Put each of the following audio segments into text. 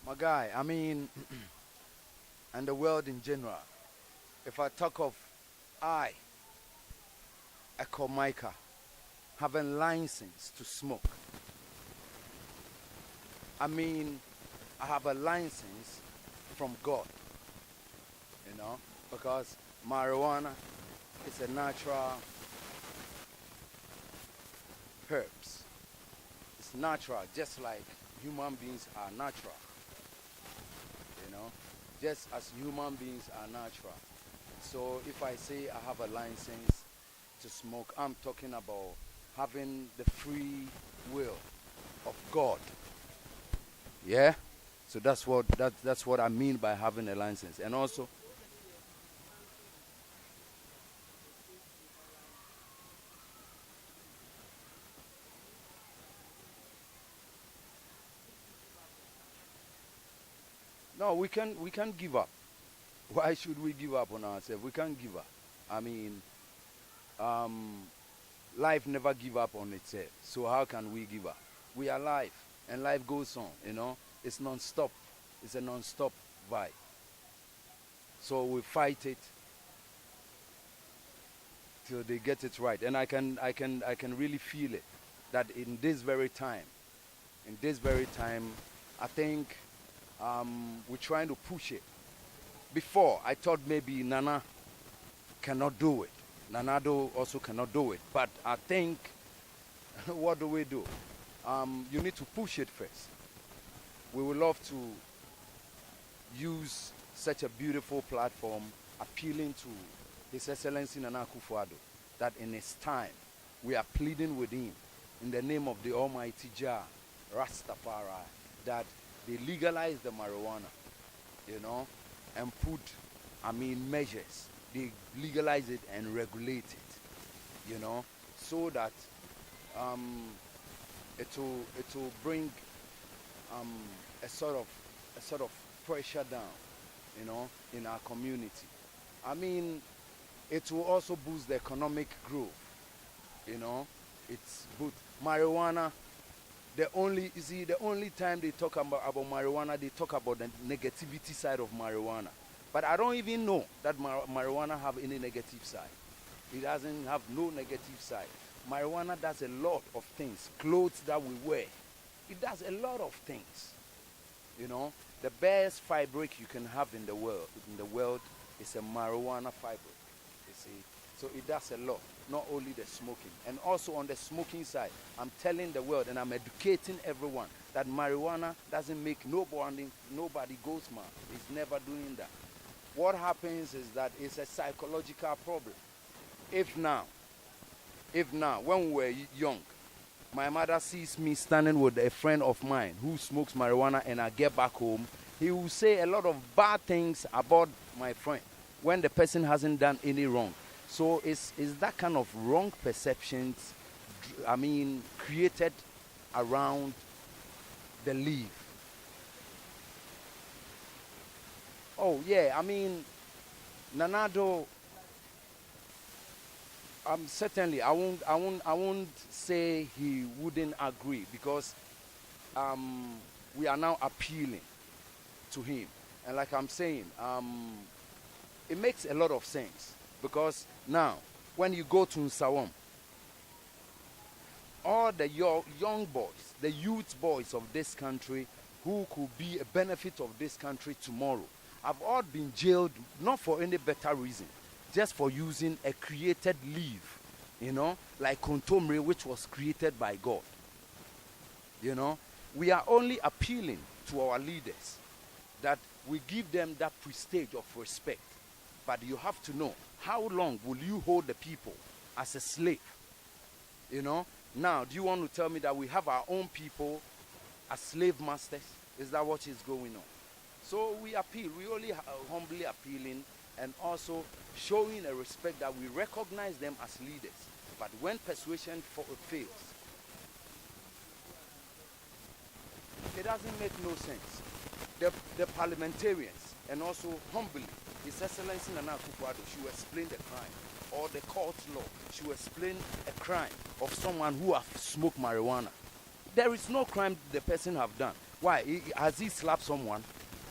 My guy, I mean, and the world in general. If I talk of I, Echo Micah, having license to smoke, I mean, I have a license from God, because marijuana is a natural herbs. It's natural, just like human beings are natural, you know, just as human beings are natural. So if I say I have a license to smoke, I'm talking about having the free will of God. Yeah? So that's what I mean by having a license. And also, no, we can give up. Why should we give up on ourselves? We can't give up. I mean, um, life never give up on itself. So how can we give up? We are life, and life goes on. It's non-stop. It's a non-stop vibe. So we fight it till they get it right. And I can really feel it that in this very time, I think we're trying to push it. Before, I thought maybe Nana cannot do it. Nanado also cannot do it. But I think, what do we do? You need to push it first. We would love to use such a beautiful platform appealing to His Excellency Nana Akufo-Addo that in his time we are pleading with him in the name of the Almighty Jah, Rastafari, that they legalize the marijuana, you know, and put, measures. They legalize it and regulate it, so that it will bring um, a sort of pressure down, in our community. I mean, it will also boost the economic growth. It's good. Marijuana. The only time they talk about marijuana, they talk about the negativity side of marijuana. But I don't even know that marijuana have any negative side. It doesn't have no negative side. Marijuana does a lot of things. Clothes that we wear, it does a lot of things. The best fabric you can have in the world is a marijuana fabric. You see, so it does a lot. Not only the smoking, and also on the smoking side, I'm telling the world and I'm educating everyone that marijuana doesn't make nobody goes mad. It's never doing that. What happens is that it's a psychological problem. If now, when we were young, my mother sees me standing with a friend of mine who smokes marijuana and I get back home, he will say a lot of bad things about my friend when the person hasn't done any wrong. So it's that kind of wrong perceptions, created around the leaf. Oh yeah, Nanado. Certainly, I won't say he wouldn't agree because we are now appealing to him, and like I'm saying, it makes a lot of sense because now when you go to Nsawam, all the young boys, the youth boys of this country who could be a benefit of this country tomorrow have all been jailed, not for any better reason, just for using a created leaf, like Kontomre, which was created by God. We are only appealing to our leaders that we give them that prestige of respect. But you have to know, how long will you hold the people as a slave? Now, do you want to tell me that we have our own people as slave masters? Is that what is going on? So we appeal, we only humbly appealing and also showing a respect that we recognize them as leaders. But when persuasion fails, it doesn't make no sense. The parliamentarians and also humbly, His Excellency Nana Akufo-Addo should explain the crime, or the court law should explain a crime of someone who have smoked marijuana. There is no crime the person have done. Why? Has he slapped someone?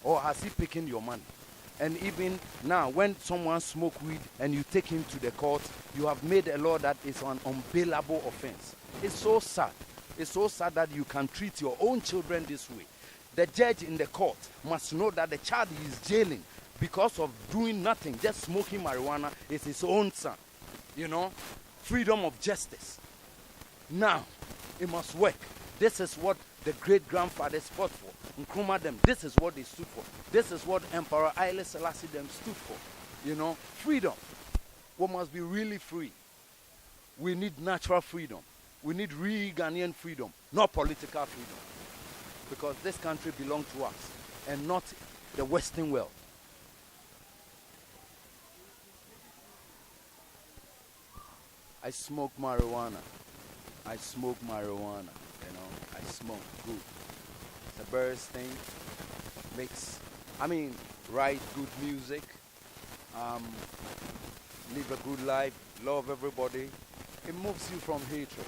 Or has he taken your money? And even now, when someone smoke weed and you take him to the court, you have made a law that is an unbailable offense. It's so sad. It's so sad that you can treat your own children this way. The judge in the court must know that the child he is jailing because of doing nothing, just smoking marijuana, is his own son. You know, freedom of justice. Now, it must work. This is what the great-grandfathers fought for. Nkrumah them, this is what they stood for. This is what Emperor Haile Selassie them stood for. You know, freedom. We must be really free. We need natural freedom. We need real Ghanaian freedom, not political freedom. Because this country belongs to us and not the Western world. I smoke marijuana. I smoke marijuana. You know, I smoke good. It's a birds thing. Write good music. Live a good life. Love everybody. It moves you from hatred.